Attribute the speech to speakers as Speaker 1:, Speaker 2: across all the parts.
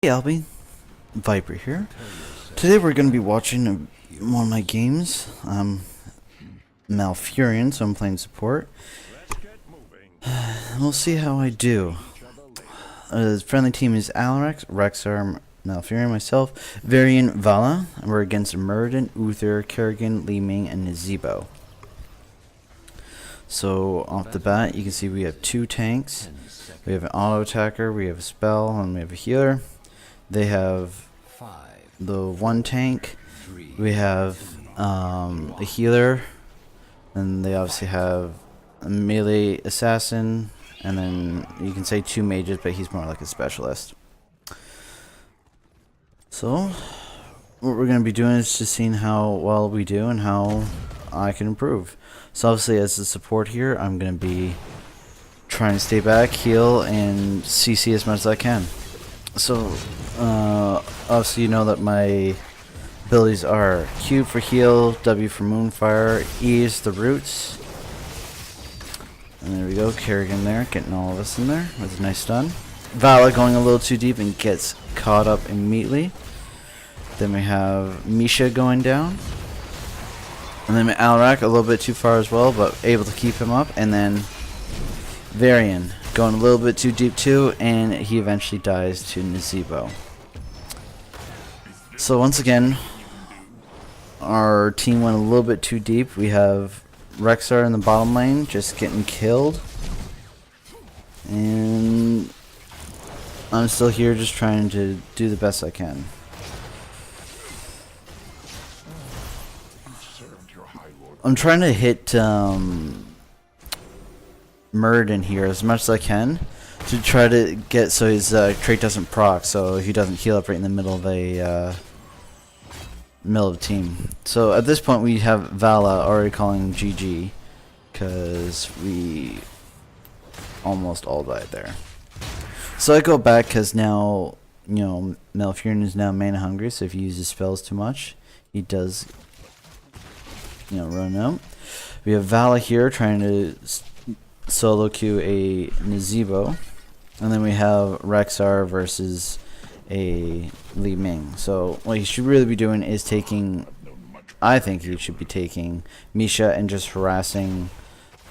Speaker 1: Hey Albie, Viper here. Today we're going to be watching one of my games, Malfurion, so I'm playing support. We'll see how I do. The friendly team is Alarex, Rexar, Malfurion, myself, Varian, Vala, and we're against Muradin, Uther, Kerrigan, Li Ming, and Nazebo. So off the bat, you can see we have two tanks. We have an auto attacker, we have a spell, and we have a healer. They have the one tank, we have a healer, and they obviously have a melee assassin, and then you can say two mages, but he's more like a specialist. So, what we're going to be doing is just seeing how well we do and how I can improve. So obviously as the support here, I'm going to be trying to stay back, heal, and CC as much as I can. So, obviously you know that my abilities are Q for heal, W for moonfire, E is the roots. And there we go, Kerrigan there, getting all of us in there with a nice stun. Vala going a little too deep and gets caught up immediately. Then we have Misha going down. And then Alrak a little bit too far as well, but able to keep him up. And then Varian going a little bit too deep too, and he eventually dies to Nazebo. So once again, our team went a little bit too deep. We have Rexar in the bottom lane just getting killed, and I'm still here just trying to do the best I can. I'm trying to hit Muradin here as much as I can to try to get so his trait doesn't proc, so he doesn't heal up right in the middle of a team. So at this point we have Vala already calling GG because we almost all died there. So I go back because now, you know, Malfurion is now mana hungry, so if he uses spells too much, he does, you know, run out. We have Vala here trying to solo queue a Nazebo, and then we have Rexar versus a Li Ming. So what he should really be doing is taking, I think he should be taking Misha and just harassing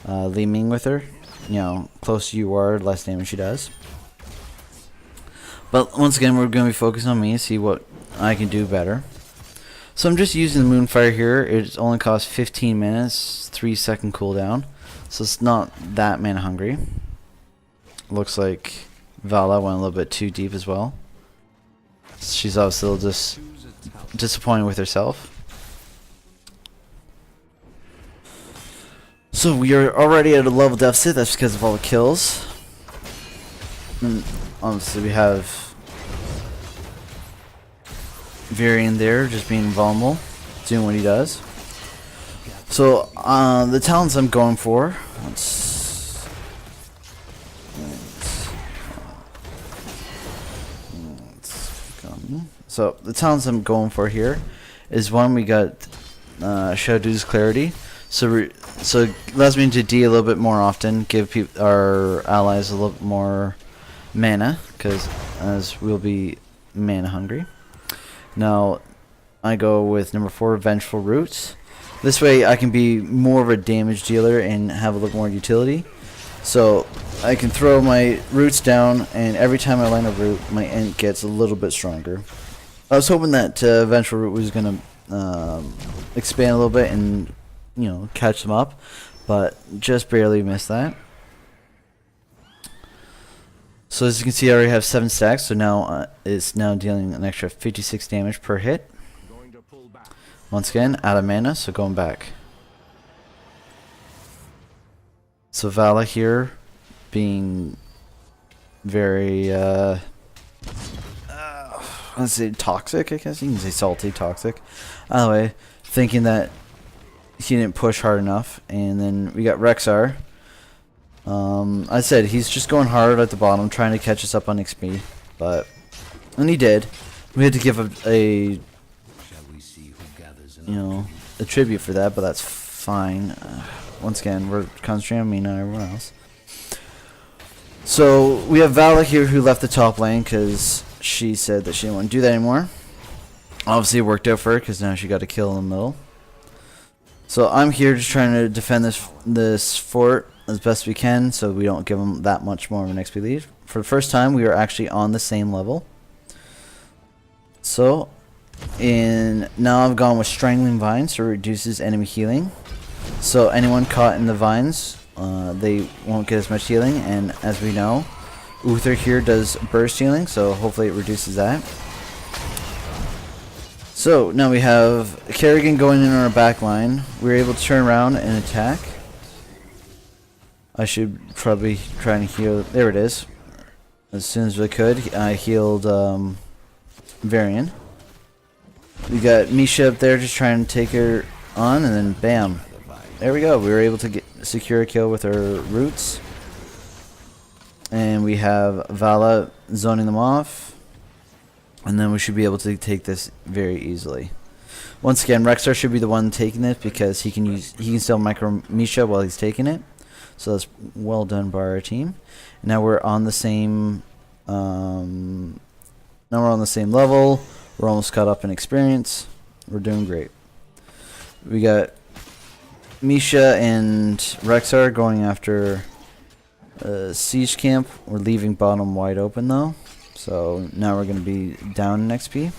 Speaker 1: Li Ming with her. You know, closer you are, less damage she does. But once again, we're going to be focused on me, see what I can do better. So I'm just using the Moonfire here. It only costs 15 minutes, 3-second cooldown. So it's not that mana hungry. Looks like Vala went a little bit too deep as well. She's obviously just disappointed with herself. So we are already at a level deficit. That's because of all the kills. And obviously we have Varian there just being vulnerable, doing what he does. So, the talents I'm going for, so the talents I'm going for here is one, we got Shadow's Clarity, so it allows me to D a little bit more often, give our allies a little bit more mana, because as we'll be mana hungry. Now, I go with number 4, Vengeful Roots. This way I can be more of a damage dealer and have a little more utility. So I can throw my roots down, and every time I land a root, my int gets a little bit stronger. I was hoping that Vengeful Root was going to expand a little bit and, you know, catch them up, but just barely missed that. So as you can see, I already have 7 stacks, so now it's now dealing an extra 56 damage per hit. Once again, out of mana, so going back. So Vala here being very, let's say toxic, I guess. You can say salty, toxic. Either way, thinking that he didn't push hard enough. And then we got Rexar. I said he's just going hard at the bottom, trying to catch us up on XP. And he did. We had to give a you know, a tribute for that, but that's fine. Once again, we're concentrating on me, not everyone else. So we have Vala here who left the top lane because she said that she didn't want to do that anymore. Obviously, it worked out for her because now she got a kill in the middle. So I'm here just trying to defend this fort as best we can, so we don't give them that much more of an XP lead. For the first time, we are actually on the same level. So, now I've gone with Strangling Vines, so it reduces enemy healing. So anyone caught in the vines, they won't get as much healing, and as we know, Uther here does burst healing, so hopefully it reduces that. So now we have Kerrigan going in on our back line. We're able to turn around and attack. I should probably try and heal. There it is. As soon as we could, I healed Varian. We got Misha up there just trying to take her on, and then bam. There we go. We were able to secure a kill with our roots. And we have Vala zoning them off. And then we should be able to take this very easily. Once again, Rexar should be the one taking it because he can still micro Misha while he's taking it. So that's well done by our team. And now we're on the same level. We're almost caught up in experience. We're doing great. We got Misha and Rexar going after siege camp. We're leaving bottom wide open though. So now we're going to be down in XP.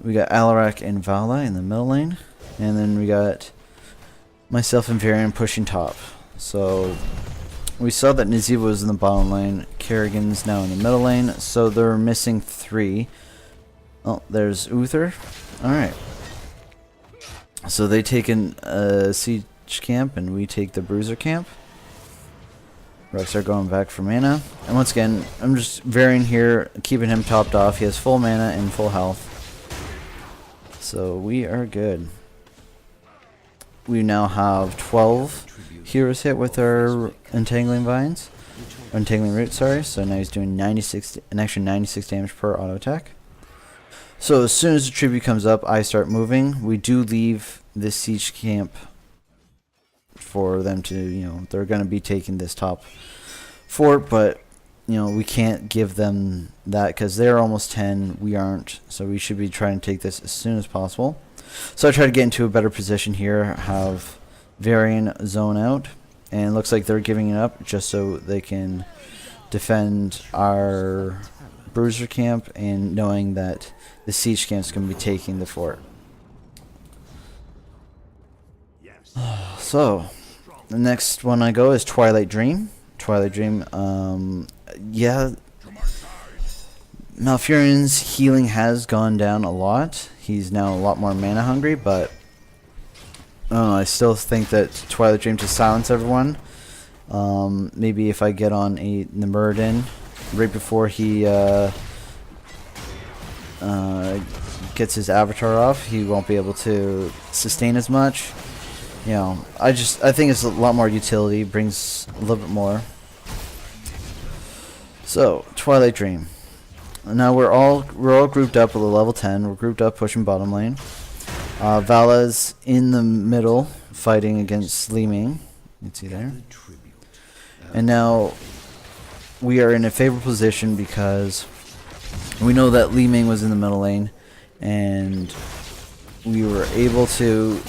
Speaker 1: We got Alarak and Vala in the middle lane. And then we got myself and Varian pushing top. So we saw that Naziva was in the bottom lane. Kerrigan's now in the middle lane. So they're missing 3. Oh, there's Uther. Alright. So they take in siege camp and we take the bruiser camp. Rex are going back for mana. And once again, I'm just varying here, keeping him topped off. He has full mana and full health. So we are good. We now have 12 heroes hit with our Entangling Vines. Entangling Roots, sorry. So now he's doing an extra 96 damage per auto attack. So as soon as the tribute comes up, I start moving. We do leave this siege camp for them to, they're going to be taking this top fort, but, we can't give them that because they're almost 10, we aren't, so we should be trying to take this as soon as possible. So I try to get into a better position here, have Varian zone out, and it looks like they're giving it up just so they can defend our bruiser camp and knowing that the siege camp is going to be taking the fort. So, the next one I go is Twilight Dream. Twilight Dream, yeah. Malfurion's healing has gone down a lot. He's now a lot more mana hungry, but I don't know, I still think that Twilight Dream to silence everyone. Maybe if I get on the Muradin right before he gets his avatar off, he won't be able to sustain as much. I think it's a lot more utility, brings a little bit more. So, Twilight Dream. Now we're all grouped up with a level 10. We're grouped up pushing bottom lane. Vala's in the middle fighting against Li Ming. You can see there. And now we are in a favorable position because we know that Li Ming was in the middle lane and we were able to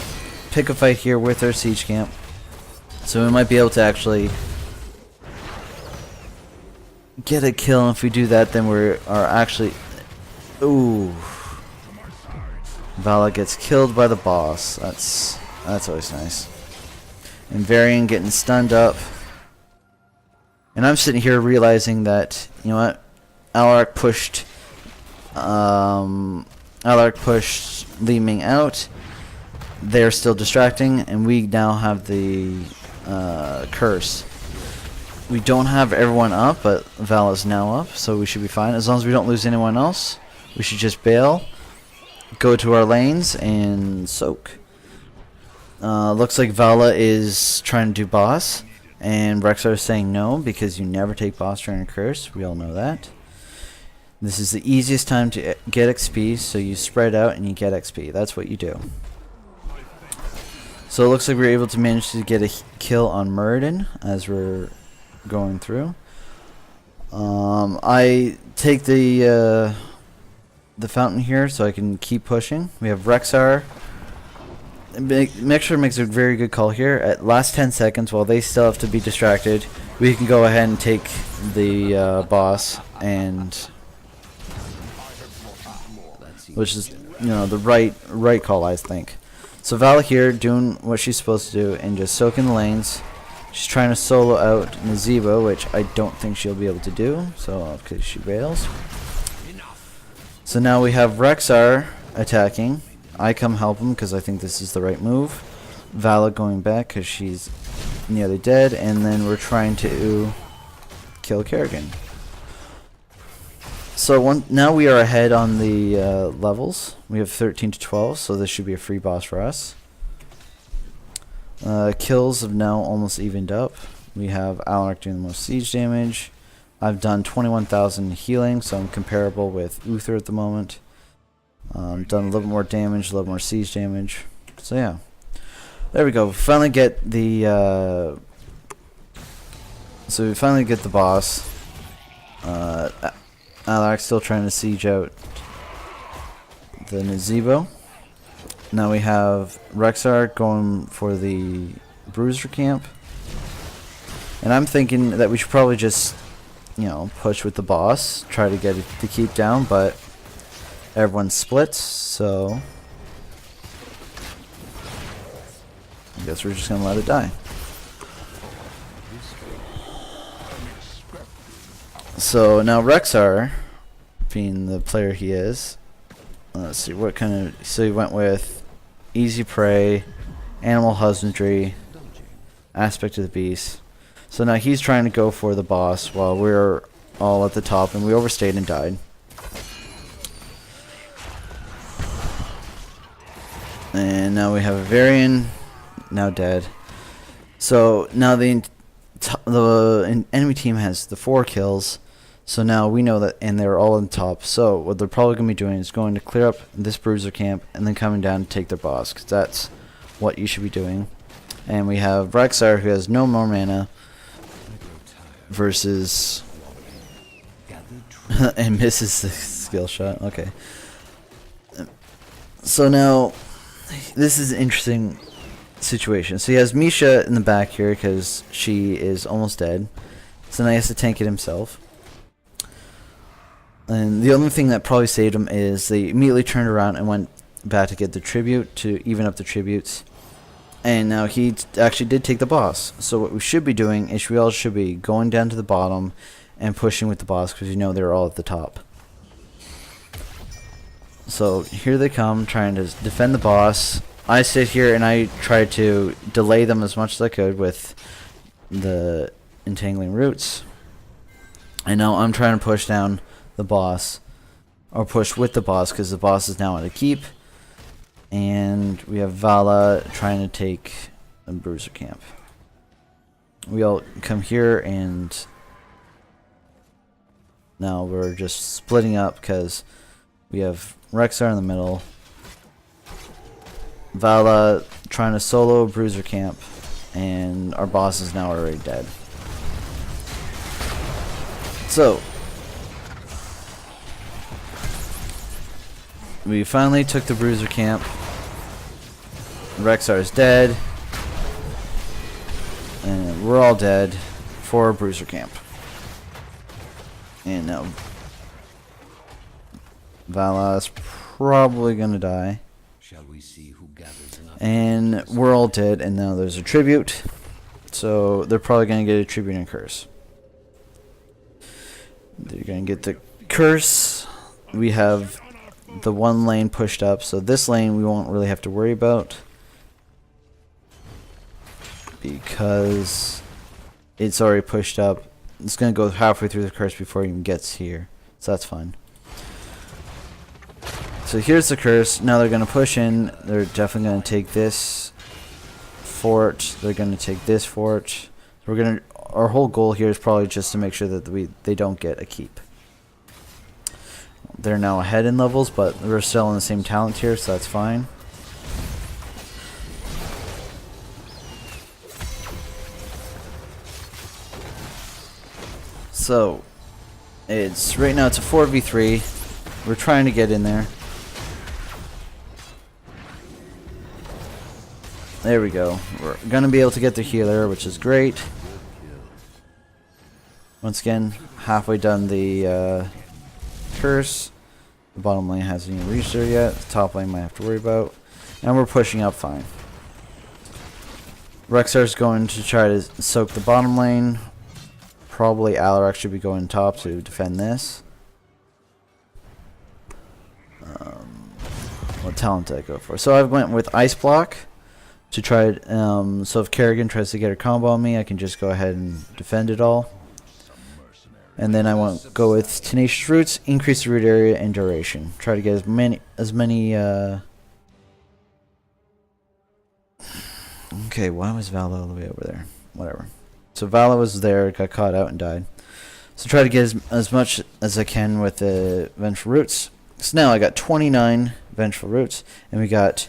Speaker 1: pick a fight here with our siege camp, so we might be able to actually get a kill. And if we do that, then we are actually, ooh, Vala gets killed by the boss. That's always nice. And Varian getting stunned up, and I'm sitting here realizing that Alarak pushed Li Ming out. They're still distracting, and we now have the curse. We don't have everyone up, but Val is now up, so we should be fine. As long as we don't lose anyone else, we should just bail, go to our lanes, and soak. Looks like Vala is trying to do boss, and Rexar is saying no, because you never take boss during a curse. We all know that. This is the easiest time to get XP, so you spread out and you get XP. That's what you do. So it looks like we were able to manage to get a kill on Muradin as we're going through. I take the fountain here so I can keep pushing. We have Rexar. Mixer makes a very good call here. At last 10 seconds, while they still have to be distracted, we can go ahead and take the boss, and which is, you know, the right call, I think. So Vala here doing what she's supposed to do and just soaking the lanes. She's trying to solo out Nazeebo, which I don't think she'll be able to do, so because she bails. So now we have Rexar attacking. I come help him because I think this is the right move. Vala going back because she's nearly dead, and then we're trying to kill Kerrigan. So now we are ahead on the levels. We have 13 to 12, so this should be a free boss for us. Kills have now almost evened up. We have Alaric doing the most siege damage. I've done 21,000 healing, so I'm comparable with Uther at the moment. Done a little more damage, a little more siege damage. So yeah, there we go. We finally get the boss. Alaric still trying to siege out the Nazeebo. Now we have Rexar going for the Bruiser camp. And I'm thinking that we should probably just, you know, push with the boss, try to get it to keep down, but everyone splits, so I guess we're just gonna let it die. So now Rexar, being the player he is, let's see what kind of. So he went with easy prey, animal husbandry, aspect of the beast. So now he's trying to go for the boss while we're all at the top, and we overstayed and died. And now we have a Varian, now dead. So now the enemy team has the 4 kills. So now we know that, and they're all on top. So what they're probably going to be doing is going to clear up this Bruiser camp and then coming down to take their boss, because that's what you should be doing. And we have Rexar, who has no more mana, versus and misses the skill shot. Okay. So now this is an interesting situation. So he has Misha in the back here because she is almost dead. So now he has to tank it himself. And the only thing that probably saved him is they immediately turned around and went back to get the tribute to even up the tributes. And now he actually did take the boss. So what we should be doing is we all should be going down to the bottom and pushing with the boss, because you know they're all at the top. So here they come, trying to defend the boss. I sit here and I try to delay them as much as I could with the entangling roots. And now I'm trying to push down the boss, or push with the boss, because the boss is now at a keep. And we have Vala trying to take a Bruiser camp. We all come here, and now we're just splitting up because we have Rexar in the middle, Vala trying to solo Bruiser camp, and our boss is now already dead. So we finally took the Bruiser camp. Rexar is dead, and we're all dead for Bruiser camp. And now Vala's probably gonna die.
Speaker 2: Shall we see who gathers enough?
Speaker 1: And we're all dead, and now there's a tribute. So they're probably gonna get a tribute and curse. They're gonna get the curse. We have the one lane pushed up, so this lane we won't really have to worry about, because it's already pushed up. It's gonna go halfway through the curse before it even gets here, so that's fine. So here's the curse. Now they're gonna push in. They're definitely gonna take this fort. They're gonna take this fort. We're gonna. Our whole goal here is probably just to make sure that they don't get a keep. They're now ahead in levels, but we're still in the same talent tier, so that's fine. So It's right now it's a 4v3. We're trying to get in there. There we go. We're gonna be able to get the healer, which is great. Once again, halfway done the curse. The bottom lane hasn't even reached there yet. The top lane might have to worry about. And we're pushing up fine. Rexar's going to try to soak the bottom lane. Probably Alarak should be going top to defend this. What talent did I go for? So I went with Ice Block to try. So if Kerrigan tries to get a combo on me, I can just go ahead and defend it all. And then I won't go with Tenacious Roots, increase the root area and duration. Try to get as many. Okay, why was Vala all the way over there? Whatever. So Vala was there, got caught out and died. So try to get as much as I can with the Vengeful Roots. So now I got 29 Vengeful Roots, and we got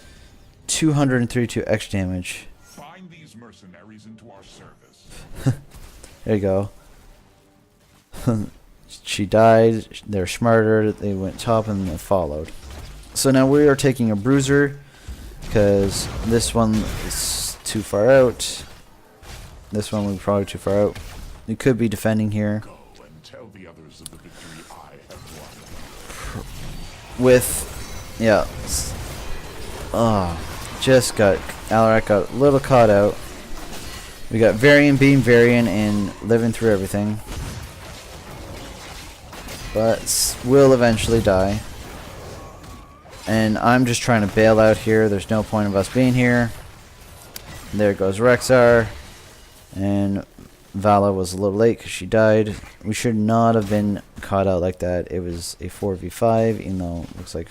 Speaker 1: 232 X damage.
Speaker 3: Find these mercenaries into our service.
Speaker 1: There you go. She died. They're smarter. They went top and they followed. So now we are taking a bruiser because this one is too far out. This one was probably too far out. We could be defending here.
Speaker 3: Go and tell the others of the victory I have won.
Speaker 1: With, yeah. Just got Alarak got a little caught out. We got Varian being Varian and living through everything. But will eventually die. And I'm just trying to bail out here. There's no point of us being here. There goes Rexar. And Vala was a little late because she died. We should not have been caught out like that. It was a 4v5, even though it looks like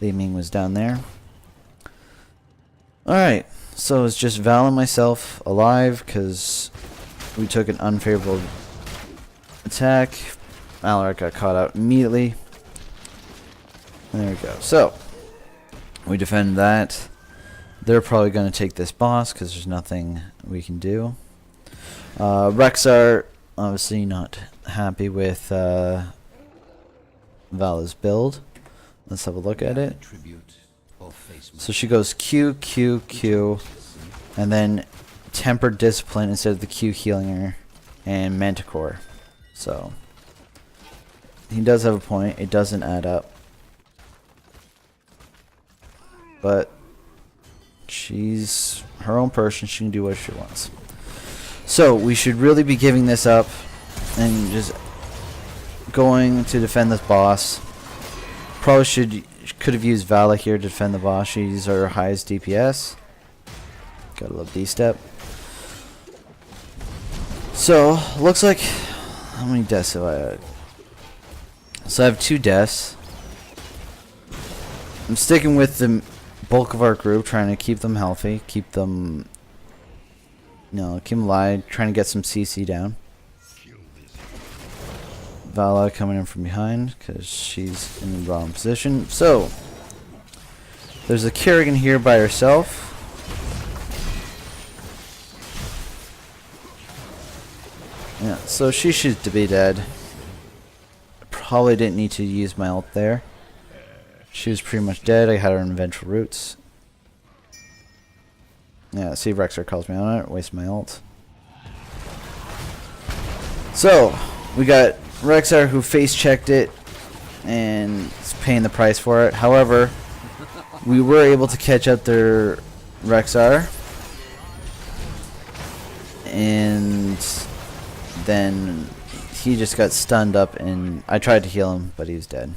Speaker 1: Li Ming was down there. Alright, so it's just Val and myself alive because we took an unfavorable attack. Alarak got caught out immediately. And there we go. So, we defend that. They're probably going to take this boss because there's nothing we can do. Rexar, obviously not happy with Vala's build. Let's have a look at it. So she goes Q, Q, Q, and then Tempered Discipline instead of the Q healing her, and Manticore. So, he does have a point. It doesn't add up. But she's her own person. She can do what she wants. So we should really be giving this up and just going to defend this boss. Probably could have used Vala here to defend the boss. She's our highest DPS. Got a little B step. So looks like how many deaths have I had? So I have 2 deaths. I'm sticking with the bulk of our group, trying to keep them healthy, keep them alive, trying to get some CC down. Vala coming in from behind because she's in the wrong position. So there's a Kerrigan here by herself. Yeah, so she should be dead. Probably didn't need to use my ult there. She was pretty much dead. I had her in Vengeful Roots. Yeah, see if Rexar calls me on it. Waste my ult. So, we got Rexar who face checked it and is paying the price for it. However, we were able to catch up their Rexar. And then he just got stunned up and I tried to heal him, but he was dead.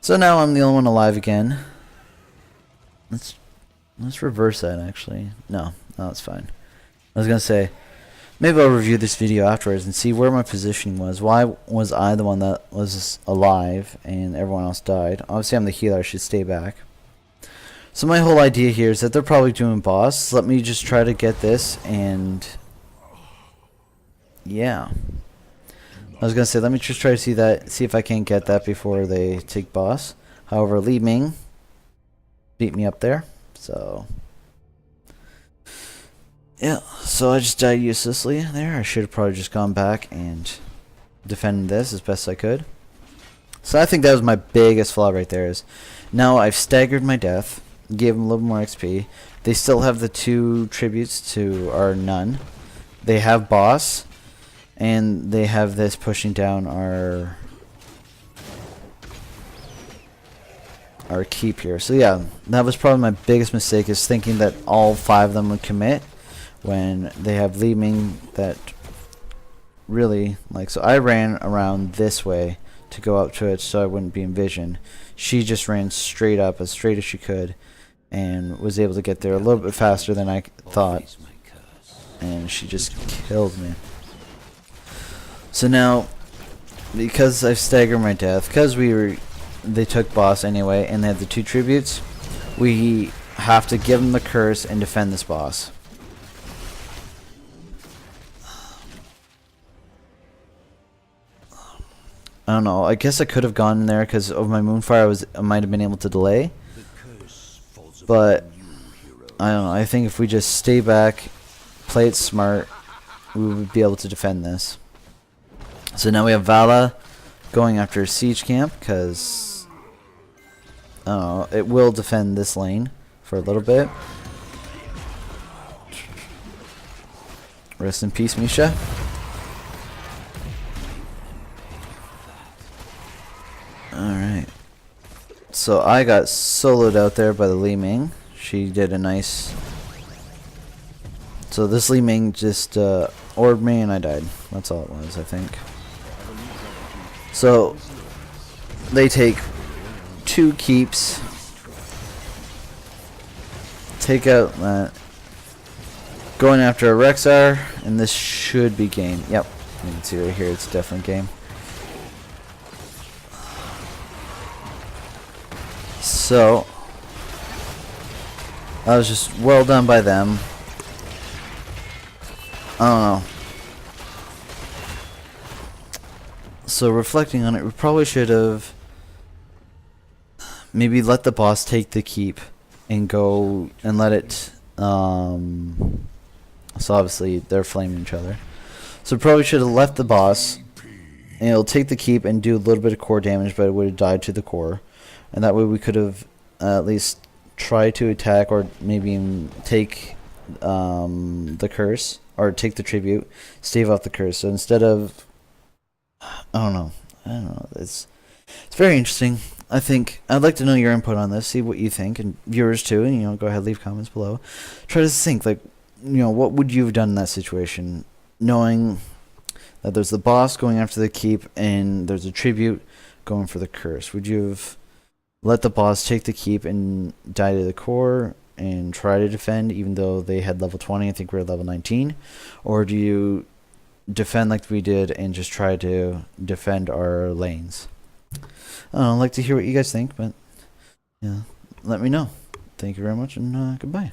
Speaker 1: So now I'm the only one alive again. Let's reverse that actually. No, it's fine. I was gonna say maybe I'll review this video afterwards and see where my positioning was. Why was I the one that was alive and everyone else died? Obviously I'm the healer, I should stay back. So my whole idea here is that they're probably doing boss. Let me just try to get this and yeah. I was gonna say let me just try to see if I can get that before they take boss. However, Li Ming beat me up there. So yeah, so I just died uselessly there. I should have probably just gone back and defend this as best I could. So I think that was my biggest flaw right there. Is now I've staggered my death, gave them a little more XP. They still have the 2 tributes to our none. They have boss, and they have this pushing down our keep here. So yeah, that was probably my biggest mistake, is thinking that all 5 of them would commit when they have Li Ming that really, like, so I ran around this way to go up to it so I wouldn't be envisioned. She just ran straight up, as straight as she could, and was able to get there a little bit faster than I thought, and she just killed me. So now, because I've staggered my death, because they took boss anyway, and they had the 2 tributes, we have to give them the curse and defend this boss. I don't know. I guess I could have gone in there because of my Moonfire. I might have been able to delay. But I don't know. I think if we just stay back, play it smart, we would be able to defend this. So now we have Vala going after Siege Camp because I don't know, it will defend this lane for a little bit. Rest in peace, Misha. Alright. So I got soloed out there by the Li Ming. She did a nice... So this Li Ming just orbed me and I died. That's all it was, I think. So they take 2 keeps. Take out that. Going after a Rexar, and this should be game. Yep. You can see right here, it's definitely game. So that was just well done by them. I don't know. So reflecting on it, we probably should have maybe let the boss take the keep and go and let it so obviously they're flaming each other. So probably should have left the boss and it'll take the keep and do a little bit of core damage, but it would have died to the core. And that way we could have at least tried to attack or maybe even take the curse or take the tribute, stave off the curse. So instead of, I don't know. It's very interesting. I think I'd like to know your input on this, see what you think, and viewers too. And go ahead, leave comments below. Try to think, like, what would you have done in that situation, knowing that there's the boss going after the keep and there's a tribute going for the curse? Would you have let the boss take the keep and die to the core and try to defend, even though they had level 20? I think we're at level 19. Or do you defend like we did and just try to defend our lanes? I don't know, I'd like to hear what you guys think, but yeah, let me know. Thank you very much, and goodbye.